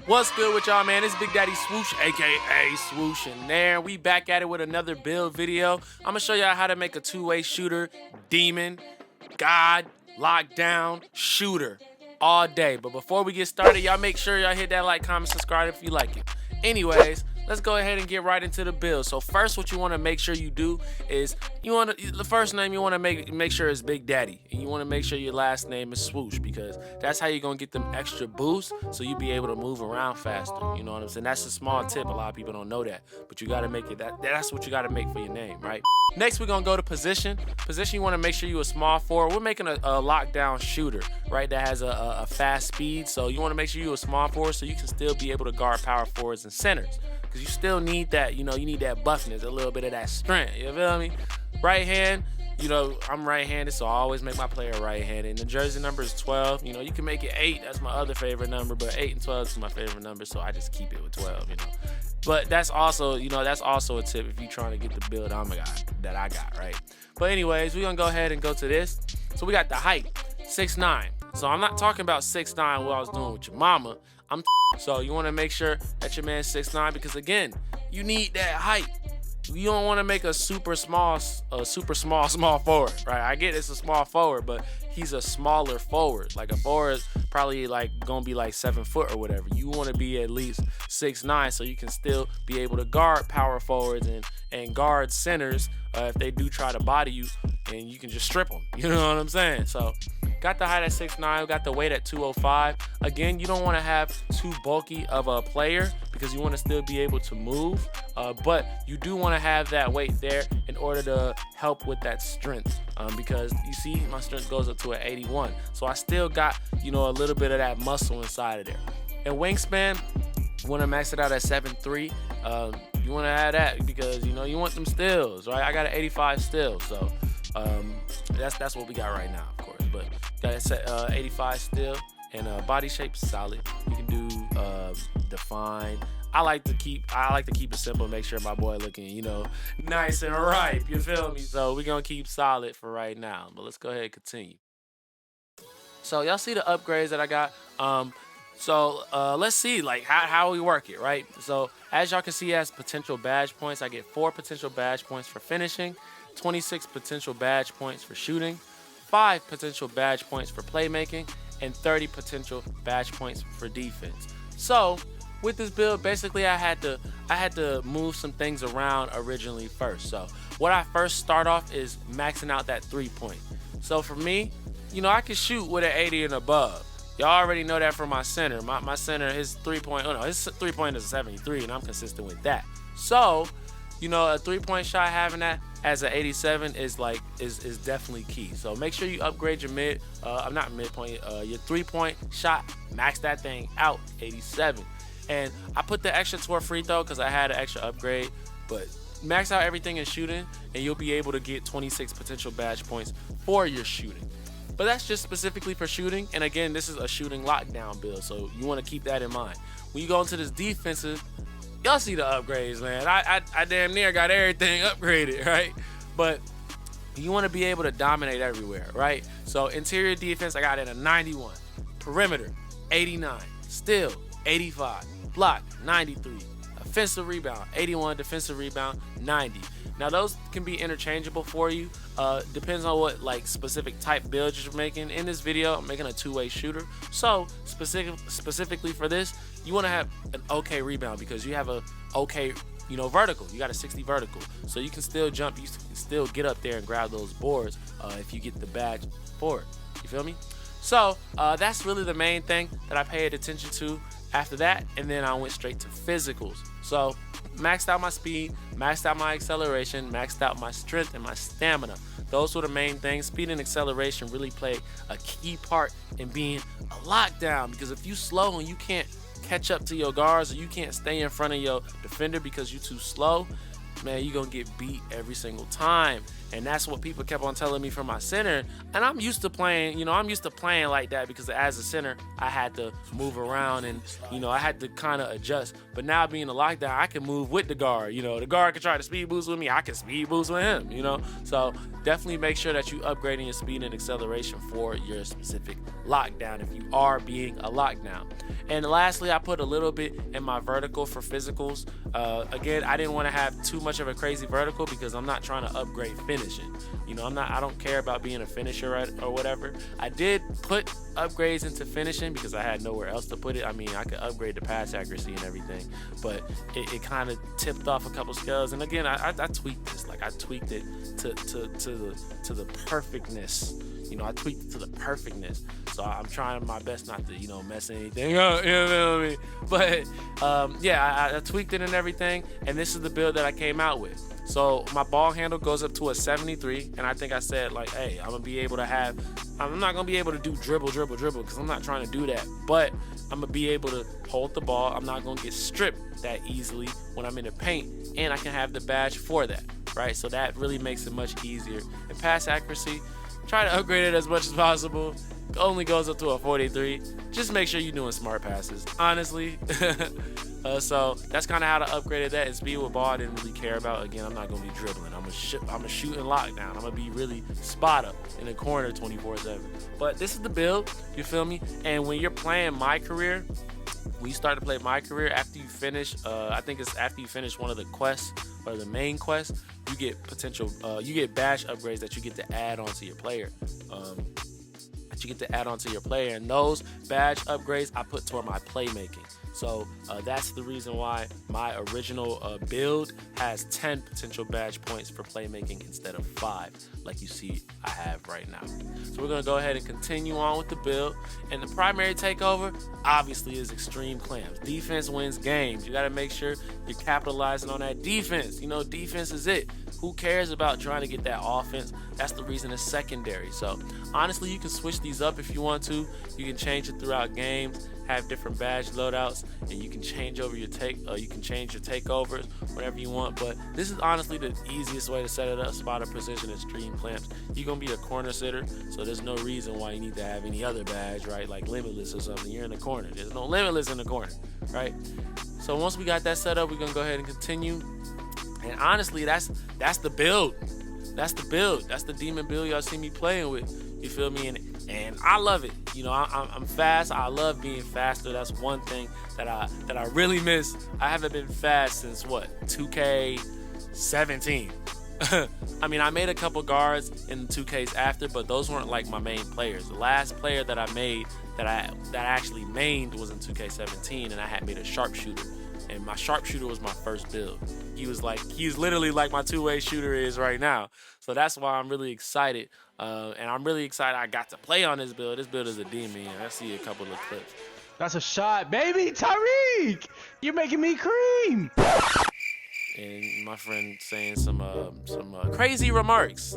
What's good with y'all, man? It's Big Daddy Swoosh, aka Swoosh, and there we back at it with another build video. I'm gonna show y'all how to make a two-way shooter, demon, god, lockdown, shooter, all day. But before we get started, y'all make sure y'all hit that like, comment, subscribe if you like it. Anyways, let's go ahead and get right into the build. So first, what you want to make sure you do is the first name you want to make sure is Big Daddy, and you want to make sure your last name is Swoosh, because that's how you're gonna get them extra boosts, so you be able to move around faster. You know what I'm saying? That's a small tip. A lot of people don't know that, but you gotta make it that's what you gotta make for your name, right? Next, we're gonna go to position. Position, you want to make sure you're a small forward. We're making a lockdown shooter, right? That has a fast speed, so you want to make sure you're a small forward so you can still be able to guard power forwards and centers, because you still need that, you need that buffness, a little bit of that strength. You feel me? Right hand, I'm right-handed, so I always make my player right-handed. And the jersey number is 12. You can make it 8. That's my other favorite number, but 8 and 12 is my favorite number, so I just keep it with 12. But that's also, that's also a tip if you're trying to get the build that I got, right? But anyways, we're gonna go ahead and go to this. So we got the height, 6'9". So I'm not talking about 6'9", what I was doing with your mama. So you want to make sure that your man's 6'9", because again, you need that height. You don't want to make a super small forward, right? I get it's a small forward, but he's a smaller forward. Like a forward probably like gonna be like 7 foot or whatever. You want to be at least 6'9", so you can still be able to guard power forwards and guard centers if they do try to body you, and you can just strip them. You know what I'm saying? So got the height at 6'9", got the weight at 205. Again, you don't want to have too bulky of a player, because you want to still be able to move, but you do want to have that weight there in order to help with that strength, because you see my strength goes up to an 81, so I still got a little bit of that muscle inside of there. And wingspan, you want to max it out at 7'3". You want to add that because you want them stills, right? I got an 85 still, so that's what we got right now, of course. But got it set 85 still, and body shape solid. You can do define. I like to keep it simple, make sure my boy looking nice and ripe. You feel me? So we're gonna keep solid for right now. But let's go ahead and continue. So y'all see the upgrades that I got. So let's see like how we work it, right? So as y'all can see, as potential badge points, I get 4 potential badge points for finishing, 26 potential badge points for shooting, 5 potential badge points for playmaking, and 30 potential badge points for defense. So with this build, basically I had to move some things around originally first. So what I first start off is maxing out that 3-point. So for me, I can shoot with an 80 and above. Y'all already know that from my center. My center, his 3-point, his 3-point is a 73, and I'm consistent with that. So, a 3-point shot, having that as an 87 is definitely key. So make sure you upgrade your your 3-point shot, max that thing out, 87. And I put the extra toward free throw because I had an extra upgrade, but max out everything in shooting, and you'll be able to get 26 potential badge points for your shooting. But that's just specifically for shooting, and again, this is a shooting lockdown build, so you want to keep that in mind. When you go into this defensive, y'all see the upgrades, man. I damn near got everything upgraded, right? But you want to be able to dominate everywhere, right? So interior defense, I got it at a 91. Perimeter, 89. Steal, 85. Block, 93. Offensive rebound, 81. Defensive rebound, 90. Now those can be interchangeable for you. Depends on what specific type build you're making. In this video, I'm making a two-way shooter. So specifically for this, you want to have an okay rebound, because you have a okay vertical. You got a 60 vertical, so you can still jump. You can still get up there and grab those boards if you get the badge for it. You feel me? So that's really the main thing that I paid attention to after that, and then I went straight to physicals. So maxed out my speed, maxed out my acceleration, maxed out my strength and my stamina. Those were the main things. Speed and acceleration really play a key part in being a lockdown, because if you slow and you can't catch up to your guards, or you can't stay in front of your defender because you're too slow, man, you're gonna get beat every single time. And that's what people kept on telling me from my center. And I'm used to playing, I'm used to playing like that because as a center, I had to move around and, I had to kind of adjust. But now being a lockdown, I can move with the guard. The guard can try to speed boost with me. I can speed boost with him, So definitely make sure that you upgrading your speed and acceleration for your specific lockdown if you are being a lockdown. And lastly, I put a little bit in my vertical for physicals. Again, I didn't want to have too much of a crazy vertical because I'm not trying to upgrade finishing. I don't care about being a finisher or whatever. I did put upgrades into finishing because I had nowhere else to put it. I mean, I could upgrade the pass accuracy and everything, but it kind of tipped off a couple scales. And again, I tweaked this. Like I tweaked it to the perfectness. I tweaked it to the perfectness. So I'm trying my best not to, mess anything up. You know what I mean? But yeah, I tweaked it and everything. And this is the build that I came out with. So my ball handle goes up to a 73, and I think I said like, hey, I'm not gonna be able to do dribble because I'm not trying to do that, but I'm gonna be able to hold the ball. I'm not gonna get stripped that easily when I'm in the paint, and I can have the badge for that, right? So that really makes it much easier. And pass accuracy, try to upgrade it as much as possible. Only goes up to a 43. Just make sure you're doing smart passes, honestly. So that's kind of how to upgrade that. And speed with ball I didn't really care about. Again, I'm not going to be dribbling. I'm going to shoot and lockdown. I'm going to be really spot up in the corner 24/7. But this is the build, you feel me? And when you're playing My Career, when you start to play My Career, after you finish, I think it's after you finish one of the quests or the main quest, you get you get badge upgrades that you get to add onto your player. And those badge upgrades I put toward my playmaking. So that's the reason why my original build has 10 potential badge points for playmaking instead of 5, like you see I have right now. So we're going to go ahead and continue on with the build. And the primary takeover, obviously, is extreme clamps. Defense wins games. You got to make sure you're capitalizing on that defense. Defense is it. Who cares about trying to get that offense? That's the reason it's secondary. So honestly, you can switch these up if you want to. You can change it throughout games, have different badge loadouts, and you can change over your takeovers whenever you want. But this is honestly the easiest way to set it up. Spotter precision, extreme clamps. You're gonna be a corner sitter, so there's no reason why you need to have any other badge, right? Like limitless or something. You're in the corner. There's no limitless in the corner, right? So once we got that set up, we're gonna go ahead and continue. And honestly, that's the build. That's the build. That's the demon build y'all see me playing with. You feel me? And I love it. I'm fast. I love being faster. That's one thing that I really miss. I haven't been fast since 2K17. I mean, I made a couple guards in the 2Ks after, but those weren't like my main players. The last player that I made that I actually mained was in 2K17, and I had made a sharpshooter. And my sharpshooter was my first build. He's literally like my two-way shooter is right now. So that's why I'm really excited. And I'm really excited I got to play on this build. This build is a demon. I see a couple of clips. That's a shot, baby. Tariq, you're making me cream. And my friend saying some crazy remarks.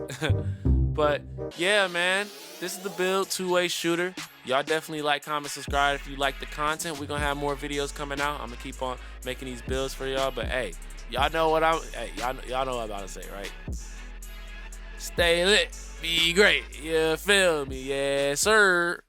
But yeah, man, this is the build, two-way shooter. Y'all definitely like, comment, subscribe if you like the content. We're gonna have more videos coming out. I'm gonna keep on making these builds for y'all. But hey, y'all know what y'all know what I'm about to say, right? Stay lit, be great. You feel me? Yes, sir.